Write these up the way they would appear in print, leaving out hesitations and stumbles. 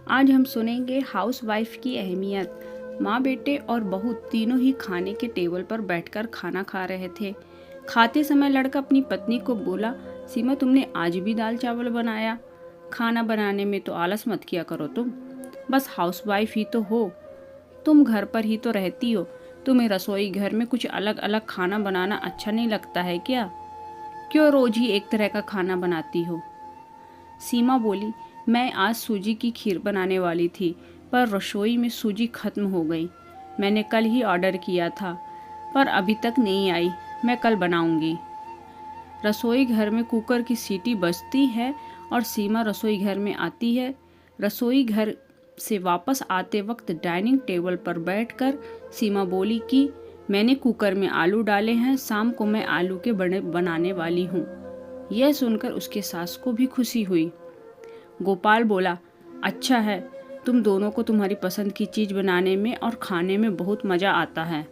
आज हम सुनेंगे हाउसवाइफ की अहमियत। माँ बेटे और बहू तीनों ही खाने के टेबल पर बैठकर खाना खा रहे थे। खाते समय लड़का अपनी पत्नी को बोला, सीमा तुमने आज भी दाल चावल बनाया? खाना बनाने में तो आलस मत किया करो तुम, बस हाउसवाइफ ही तो हो। तुम घर पर ही तो रहती हो, तुम्हें रसोई घर में कुछ अलग अलग खाना बनाना अच्छा नहीं लगता है क्या? क्यों रोज ही एक तरह का खाना बनाती हो? सीमा बोली, मैं आज सूजी की खीर बनाने वाली थी, पर रसोई में सूजी खत्म हो गई। मैंने कल ही ऑर्डर किया था, पर अभी तक नहीं आई। मैं कल बनाऊंगी। रसोई घर में कुकर की सीटी बजती है और सीमा रसोई घर में आती है। रसोई घर से वापस आते वक्त डाइनिंग टेबल पर बैठकर सीमा बोली कि मैंने कुकर में आलू डाले हैं, शाम को मैं आलू के बड़े बनाने वाली हूँ। यह सुनकर उसके सास को भी खुशी हुई। गोपाल बोला, अच्छा है, तुम दोनों को तुम्हारी पसंद की चीज बनाने में और खाने में बहुत मजा आता है।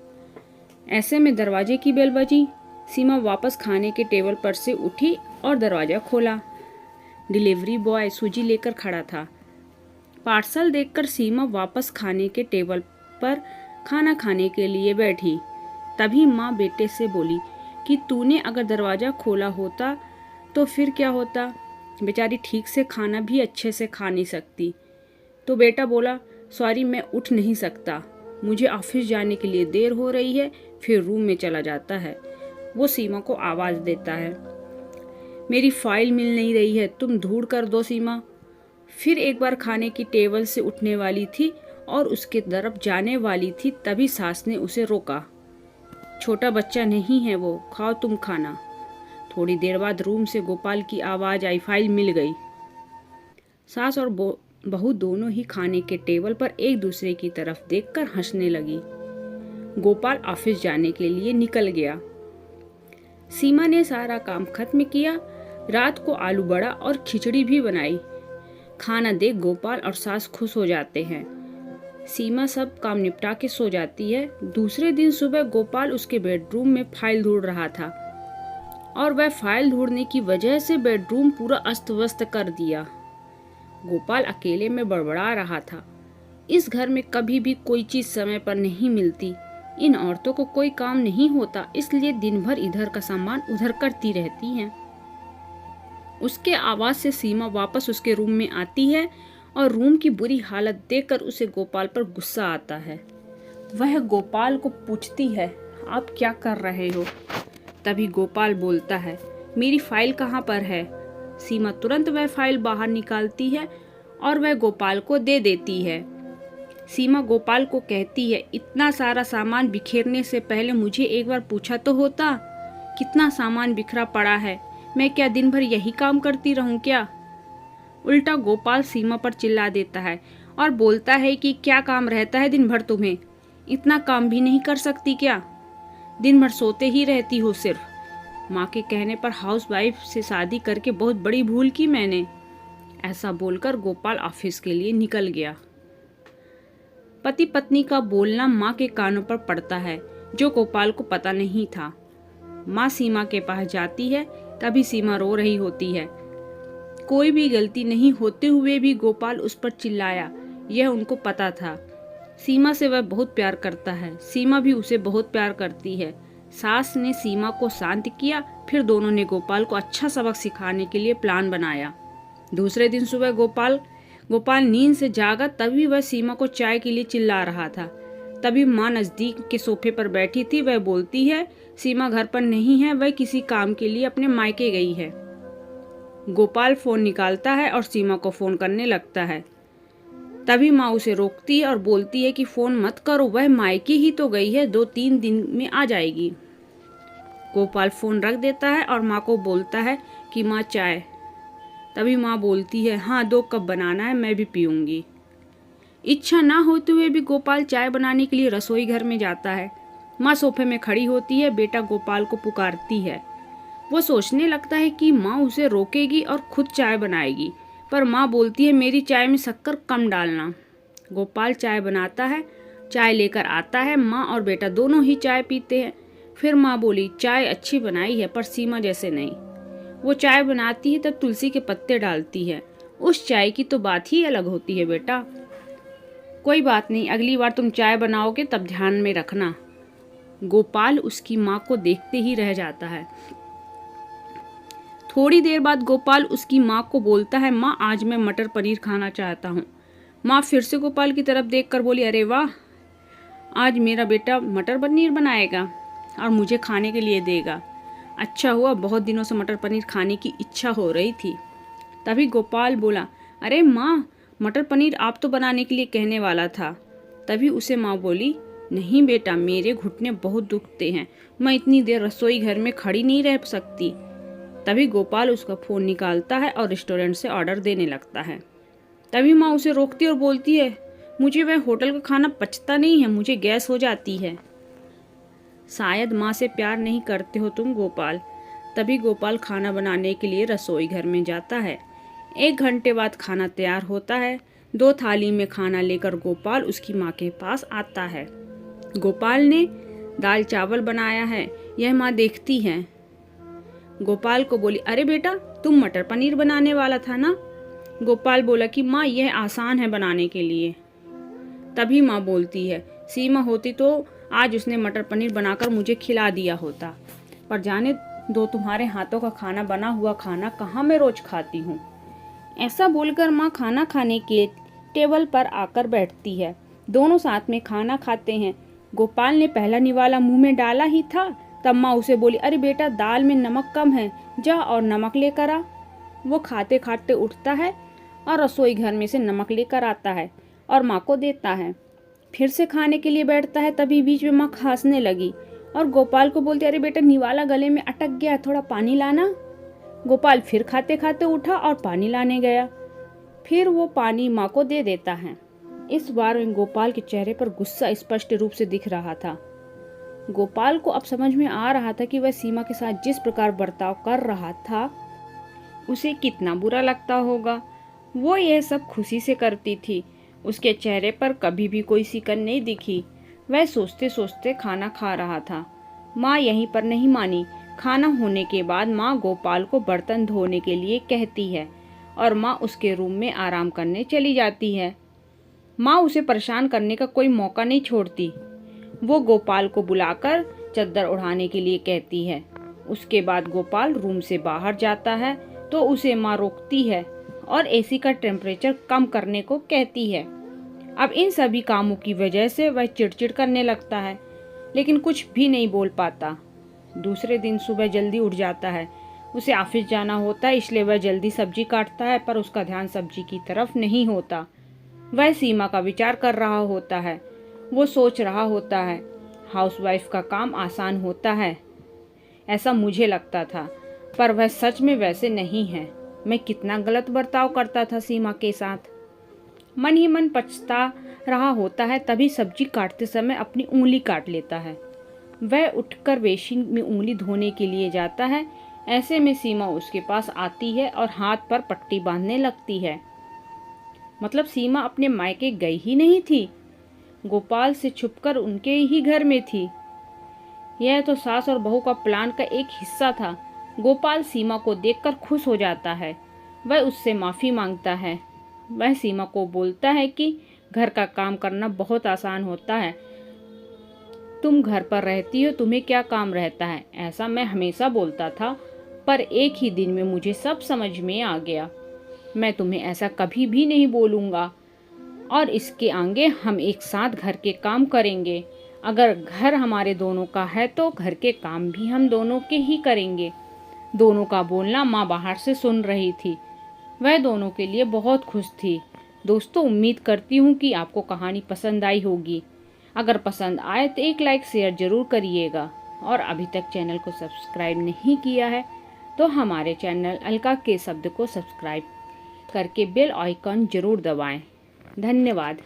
ऐसे में दरवाजे की बेल बजी। सीमा वापस खाने के टेबल पर से उठी और दरवाजा खोला। डिलीवरी बॉय सूजी लेकर खड़ा था। पार्सल देखकर सीमा वापस खाने के टेबल पर खाना खाने के लिए बैठी। तभी माँ बेटे से बोली कि तूने अगर दरवाजा खोला होता तो फिर क्या होता? बेचारी ठीक से खाना भी अच्छे से खा नहीं सकती। तो बेटा बोला, सॉरी मैं उठ नहीं सकता, मुझे ऑफिस जाने के लिए देर हो रही है। फिर रूम में चला जाता है। वो सीमा को आवाज़ देता है, मेरी फाइल मिल नहीं रही है, तुम ढूंढ कर दो सीमा। फिर एक बार खाने की टेबल से उठने वाली थी और उसके तरफ जाने वाली थी, तभी सास ने उसे रोका। छोटा बच्चा नहीं है वो, खाओ तुम खाना। थोड़ी देर बाद रूम से गोपाल की आवाज़ आई, फाइल मिल गई। सास और बहू दोनों ही खाने के टेबल पर एक दूसरे की तरफ देखकर हंसने लगी। गोपाल ऑफिस जाने के लिए निकल गया। सीमा ने सारा काम खत्म किया। रात को आलू बड़ा और खिचड़ी भी बनाई। खाना देख गोपाल और सास खुश हो जाते हैं। सीमा सब काम निपटा के सो जाती है। दूसरे दिन सुबह गोपाल उसके बेडरूम में फाइल ढूंढ रहा था और वह फाइल ढूंढने की वजह से बेडरूम पूरा अस्त व्यस्त कर दिया। गोपाल अकेले में बड़बड़ा रहा था, इस घर में कभी भी कोई चीज समय पर नहीं मिलती। इन औरतों को कोई काम नहीं होता, इसलिए दिन भर इधर का सामान उधर करती रहती हैं। उसके आवाज से सीमा वापस उसके रूम में आती है और रूम की बुरी हालत देखकर उसे गोपाल पर गुस्सा आता है। वह गोपाल को पूछती है, आप क्या कर रहे हो? तभी गोपाल बोलता है, मेरी फाइल कहाँ पर है? सीमा तुरंत वह फाइल बाहर निकालती है और वह गोपाल को दे देती है। सीमा गोपाल को कहती है, इतना सारा सामान बिखेरने से पहले मुझे एक बार पूछा तो होता। कितना सामान बिखरा पड़ा है, मैं क्या दिन भर यही काम करती रहूं क्या? उल्टा गोपाल सीमा पर चिल्ला देता है और बोलता है कि क्या काम रहता है दिन भर तुम्हें? इतना काम भी नहीं कर सकती क्या? दिन भर सोते ही रहती हो सिर्फ। माँ के कहने पर हाउसवाइफ से शादी करके बहुत बड़ी भूल की मैंने। ऐसा बोलकर गोपाल ऑफिस के लिए निकल गया। पति पत्नी का बोलना माँ के कानों पर पड़ता है, जो गोपाल को पता नहीं था। माँ सीमा के पास जाती है, तभी सीमा रो रही होती है। कोई भी गलती नहीं होते हुए भी गोपाल उस पर चिल्लाया, यह उनको पता था। सीमा से वह बहुत प्यार करता है, सीमा भी उसे बहुत प्यार करती है। सास ने सीमा को शांत किया, फिर दोनों ने गोपाल को अच्छा सबक सिखाने के लिए प्लान बनाया। दूसरे दिन सुबह गोपाल नींद से जागा, तभी वह सीमा को चाय के लिए चिल्ला रहा था। तभी माँ नजदीक के सोफे पर बैठी थी। वह बोलती है, सीमा घर पर नहीं है, वह किसी काम के लिए अपने मायके गई है। गोपाल फोन निकालता है और सीमा को फोन करने लगता है। तभी माँ उसे रोकती है और बोलती है कि फोन मत करो, वह मायके ही तो गई है, 2-3 दिन में आ जाएगी। गोपाल फोन रख देता है और माँ को बोलता है कि माँ चाय। तभी माँ बोलती है, हाँ 2 कप बनाना है, मैं भी पीऊंगी। इच्छा ना होते हुए भी गोपाल चाय बनाने के लिए रसोई घर में जाता है। माँ सोफे में खड़ी होती है, बेटा गोपाल को पुकारती है। वो सोचने लगता है कि माँ उसे रोकेगी और खुद चाय बनाएगी, पर माँ बोलती है, मेरी चाय में शक्कर कम डालना। गोपाल चाय बनाता है, चाय लेकर आता है। माँ और बेटा दोनों ही चाय पीते हैं। फिर माँ बोली, चाय अच्छी बनाई है, पर सीमा जैसे नहीं। वो चाय बनाती है तब तुलसी के पत्ते डालती है। उस चाय की तो बात ही अलग होती है बेटा। कोई बात नहीं, अगली बार तुम चाय बनाओगे तब ध्यान में रखना। गोपाल उसकी माँ को देखते ही रह जाता है। थोड़ी देर बाद गोपाल उसकी माँ को बोलता है, माँ आज मैं मटर पनीर खाना चाहता हूँ। माँ फिर से गोपाल की तरफ देखकर बोली, अरे वाह, आज मेरा बेटा मटर पनीर बनाएगा और मुझे खाने के लिए देगा। अच्छा हुआ, बहुत दिनों से मटर पनीर खाने की इच्छा हो रही थी। तभी गोपाल बोला, अरे माँ, मटर पनीर आप तो बनाने के लिए कहने वाला था। तभी उसे माँ बोली, नहीं बेटा, मेरे घुटने बहुत दुखते हैं, मैं इतनी देर रसोई घर में खड़ी नहीं रह सकती। तभी गोपाल उसका फ़ोन निकालता है और रेस्टोरेंट से ऑर्डर देने लगता है। तभी माँ उसे रोकती और बोलती है, मुझे वह होटल का खाना पचता नहीं है, मुझे गैस हो जाती है। शायद माँ से प्यार नहीं करते हो तुम गोपाल। तभी गोपाल खाना बनाने के लिए रसोई घर में जाता है। 1 घंटे बाद खाना तैयार होता है। 2 थाली में खाना लेकर गोपाल उसकी माँ के पास आता है। गोपाल ने दाल चावल बनाया है, यह माँ देखती है। गोपाल को बोली, अरे बेटा, तुम मटर पनीर बनाने वाला था ना। गोपाल बोला कि माँ यह आसान है बनाने के लिए। तभी माँ बोलती है, सीमा होती तो आज उसने मटर पनीर बनाकर मुझे खिला दिया होता, पर जाने दो, तुम्हारे हाथों का खाना, बना हुआ खाना कहाँ मैं रोज खाती हूँ। ऐसा बोलकर माँ खाना खाने के टेबल पर आकर बैठती है। दोनों साथ में खाना खाते हैं। गोपाल ने पहला निवाला मुंह में डाला ही था, तब माँ उसे बोली, अरे बेटा, दाल में नमक कम है, जा और नमक लेकर आ। वो खाते खाते उठता है और रसोई घर में से नमक लेकर आता है और माँ को देता है। फिर से खाने के लिए बैठता है। तभी बीच में माँ खांसने लगी और गोपाल को बोलती, अरे बेटा, निवाला गले में अटक गया, थोड़ा पानी लाना। गोपाल फिर खाते खाते उठा और पानी लाने गया। फिर वो पानी माँ को दे देता है। इस बार गोपाल के चेहरे पर गुस्सा स्पष्ट रूप से दिख रहा था। गोपाल को अब समझ में आ रहा था कि वह सीमा के साथ जिस प्रकार बर्ताव कर रहा था उसे कितना बुरा लगता होगा। वो यह सब खुशी से करती थी। उसके चेहरे पर कभी भी कोई सिकन नहीं दिखी। वह सोचते सोचते खाना खा रहा था। माँ यहीं पर नहीं मानी। खाना होने के बाद माँ गोपाल को बर्तन धोने के लिए कहती है और माँ उसके रूम में आराम करने चली जाती है। माँ उसे परेशान करने का कोई मौका नहीं छोड़ती। वो गोपाल को बुलाकर चद्दर उड़ाने के लिए कहती है। उसके बाद गोपाल रूम से बाहर जाता है तो उसे माँ रोकती है और एसी का टेम्परेचर कम करने को कहती है। अब इन सभी कामों की वजह से वह चिड़चिड़ करने लगता है, लेकिन कुछ भी नहीं बोल पाता। दूसरे दिन सुबह जल्दी उठ जाता है। उसे ऑफिस जाना होता है, इसलिए वह जल्दी सब्जी काटता है, पर उसका ध्यान सब्जी की तरफ नहीं होता। वह सीमा का विचार कर रहा होता है। वो सोच रहा होता है, हाउसवाइफ का काम आसान होता है, ऐसा मुझे लगता था, पर वह सच में वैसे नहीं है। मैं कितना गलत बर्ताव करता था सीमा के साथ। मन ही मन पछता रहा होता है। तभी सब्जी काटते समय अपनी उंगली काट लेता है। वह उठकर बेसिन में उंगली धोने के लिए जाता है। ऐसे में सीमा उसके पास आती है और हाथ पर पट्टी बांधने लगती है। मतलब सीमा अपने मायके गई ही नहीं थी, गोपाल से छुपकर उनके ही घर में थी। यह तो सास और बहू का प्लान का एक हिस्सा था। गोपाल सीमा को देखकर खुश हो जाता है। वह उससे माफ़ी मांगता है। वह सीमा को बोलता है कि घर का काम करना बहुत आसान होता है, तुम घर पर रहती हो, तुम्हें क्या काम रहता है, ऐसा मैं हमेशा बोलता था, पर एक ही दिन में मुझे सब समझ में आ गया। मैं तुम्हें ऐसा कभी भी नहीं बोलूँगा और इसके आगे हम एक साथ घर के काम करेंगे। अगर घर हमारे दोनों का है तो घर के काम भी हम दोनों के ही करेंगे। दोनों का बोलना माँ बाहर से सुन रही थी। वह दोनों के लिए बहुत खुश थी। दोस्तों, उम्मीद करती हूँ कि आपको कहानी पसंद आई होगी। अगर पसंद आए तो एक लाइक शेयर जरूर करिएगा और अभी तक चैनल को सब्सक्राइब नहीं किया है तो हमारे चैनल अलका के शब्द को सब्सक्राइब करके बेल आइकन जरूर दबाएं। धन्यवाद।